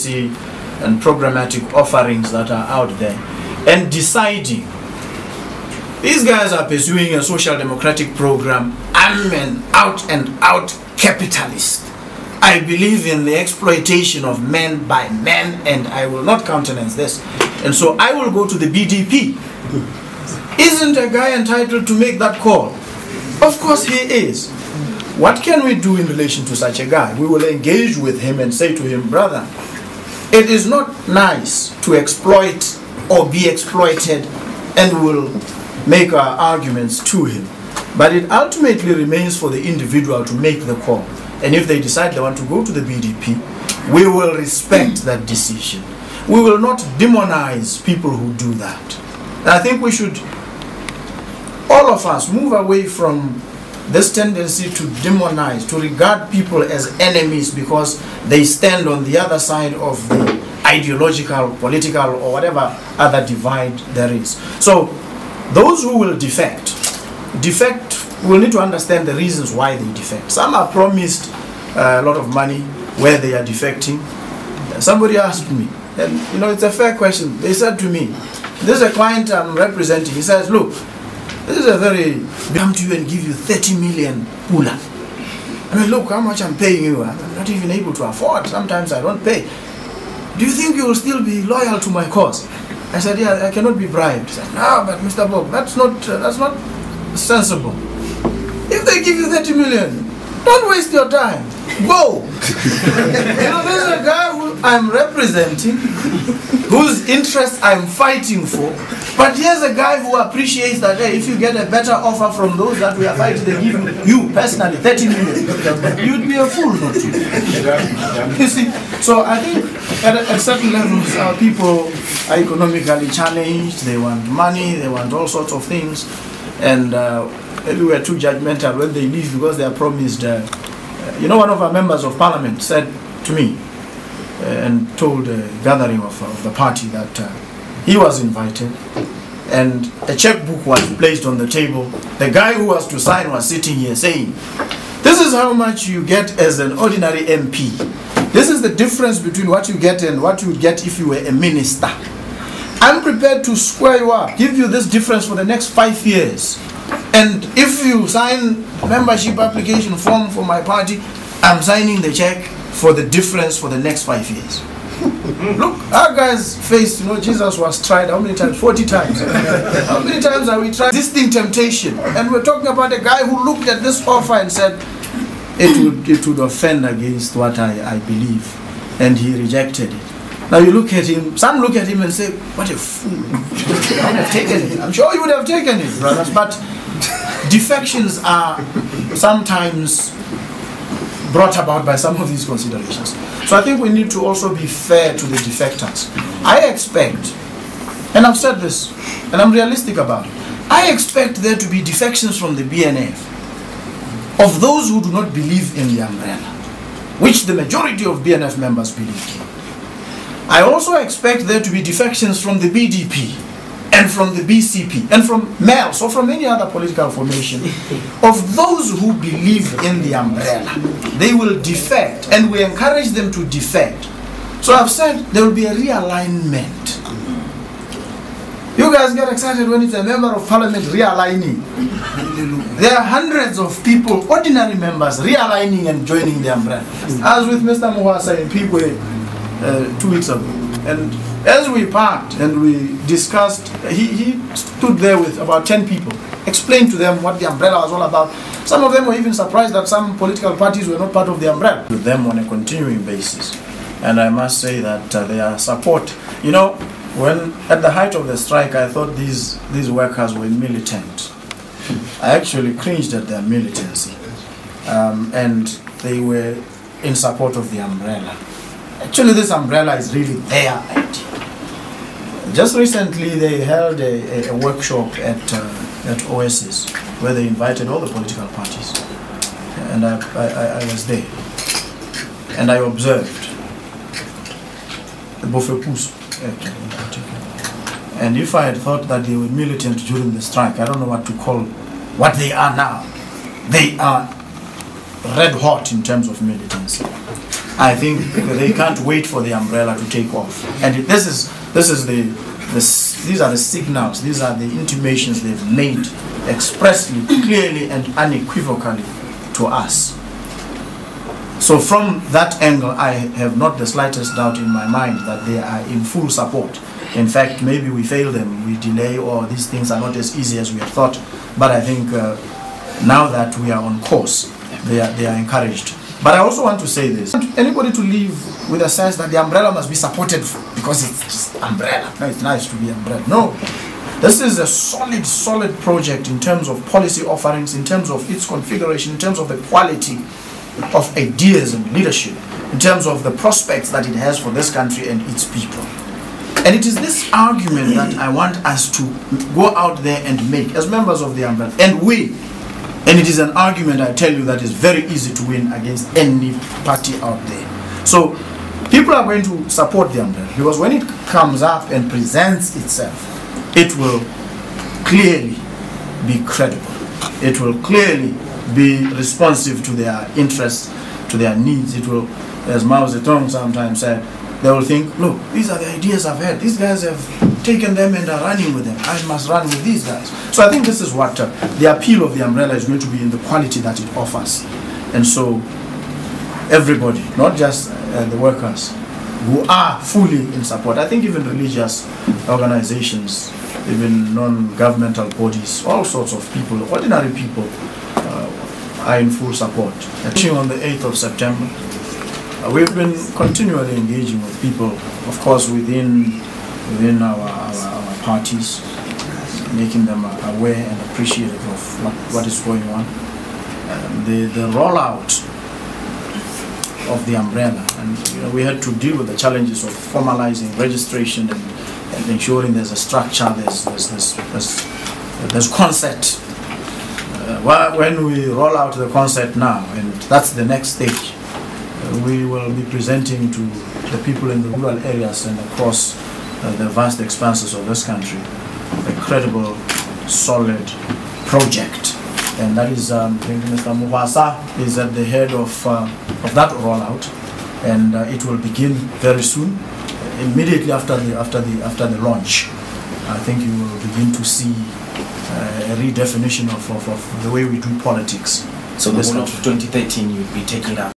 and programmatic offerings that are out there, and deciding these guys are pursuing a social democratic program. I'm an out-and-out capitalist. I believe in the exploitation of men by men, and I will not countenance this. And so I will go to the BDP. Isn't a guy entitled to make that call? Of course he is. What can we do in relation to such a guy? We will engage with him and say to him, brother, it is not nice to exploit or be exploited, and we'll make our arguments to him. But it ultimately remains for the individual to make the call. And if they decide they want to go to the BDP, we will respect that decision. We will not demonize people who do that. And I think we should, all of us, move away from this tendency to demonize, to regard people as enemies because they stand on the other side of the ideological, political, or whatever other divide there is. So those who will defect will need to understand the reasons why they defect. Some are promised a lot of money where they are defecting. Somebody asked me, and you know, it's a fair question. They said to me, this is a client I'm representing. He says, look, this is a very, come to you and give you 30 million pula. I mean, look how much I'm paying you. I'm not even able to afford. Sometimes I don't pay. Do you think you will still be loyal to my cause? I said, yeah, I cannot be bribed. He said, no, but Mr. Bob, that's not sensible. If they give you 30 million, don't waste your time. Go. You know, there's a guy who I'm representing, whose interests I'm fighting for. But here's a guy who appreciates that, hey, if you get a better offer from those that we are fighting, they give you personally 30 million. You'd be a fool not to. You see, so I think at certain levels, our people are economically challenged. They want money, they want all sorts of things. And maybe we're too judgmental when they leave because they are promised. You know, one of our members of parliament said to me and told a gathering of the party that he was invited and a checkbook was placed on the table. The guy who was to sign was sitting here saying, this is how much you get as an ordinary MP. This is the difference between what you get and what you would get if you were a minister. I'm prepared to square you up, give you this difference for the next 5 years. And if you sign a membership application form for my party, I'm signing the check for the difference for the next 5 years. Look, our guys faced, you know, Jesus was tried how many times? 40 times. How many times have we tried this thing, temptation? And we're talking about a guy who looked at this offer and said, it would offend against what I believe. And he rejected it. Now you look at him, some look at him and say, what a fool. I would have taken it. I'm sure you would have taken it, brothers. But defections are sometimes brought about by some of these considerations. So I think we need to also be fair to the defectors. I expect, and I've said this, and I'm realistic about it, I expect there to be defections from the BNF of those who do not believe in the umbrella, which the majority of BNF members believe in. I also expect there to be defections from the BDP and from the BCP and from MELS or from any other political formation of those who believe in the umbrella. They will defect, and we encourage them to defect. So I've said there will be a realignment. You guys get excited when it's a member of parliament realigning. There are hundreds of people, ordinary members, realigning and joining the umbrella. I was with Mr. Muhasa in Pigwe 2 weeks ago, and as we parked and we discussed, he stood there with about 10 people, explained to them what the umbrella was all about. Some of them were even surprised that some political parties were not part of the umbrella. With them on a continuing basis, and I must say that their support, you know, when at the height of the strike, I thought these workers were militant. I actually cringed at their militancy, and they were in support of the umbrella. Actually, this umbrella is really their idea. Just recently, they held a workshop at Oasis where they invited all the political parties, and I was there, and I observed the Bofepus in particular. And if I had thought that they were militant during the strike, I don't know what to call what they are now. They are red hot in terms of militancy. I think they can't wait for the umbrella to take off. And these are the signals, these are the intimations they've made expressly, clearly and unequivocally to us. So from that angle, I have not the slightest doubt in my mind that they are in full support. In fact, maybe we fail them, we delay, or these things are not as easy as we had thought. But I think now that we are on course, they are encouraged. But I also want to say this. I want anybody to leave with a sense that the umbrella must be supported because it's just umbrella. No, it's nice to be umbrella. No. This is a solid project in terms of policy offerings, in terms of its configuration, in terms of the quality of ideas and leadership, in terms of the prospects that it has for this country and its people. And it is this argument that I want us to go out there and make as members of the umbrella and win. And it is an argument, I tell you, that is very easy to win against any party out there. So people are going to support the umbrella because when it comes up and presents itself, it will clearly be credible. It will clearly be responsive to their interests, to their needs. It will, as Mao Zedong sometimes said, they will think, look, these are the ideas I've had. These guys have taken them and are running with them. I must run with these guys. So I think this is what the appeal of the umbrella is going to be, in the quality that it offers. And so everybody, not just the workers, who are fully in support. I think even religious organizations, even non-governmental bodies, all sorts of people, ordinary people, are in full support. On the 8th of September, we've been continually engaging with people, of course, within our parties, making them aware and appreciative of what is going on. The rollout of the umbrella, and we had to deal with the challenges of formalizing registration and ensuring there's a structure, there's concept. When we roll out the concept now, and that's the next stage, we will be presenting to the people in the rural areas and across the vast expanses of this country a credible, solid project. And that is, I think Mr. Muhasa is at the head of that rollout, and it will begin very soon, immediately after the launch. I think you will begin to see a redefinition of the way we do politics. So the one of 2013 you'll be taking up.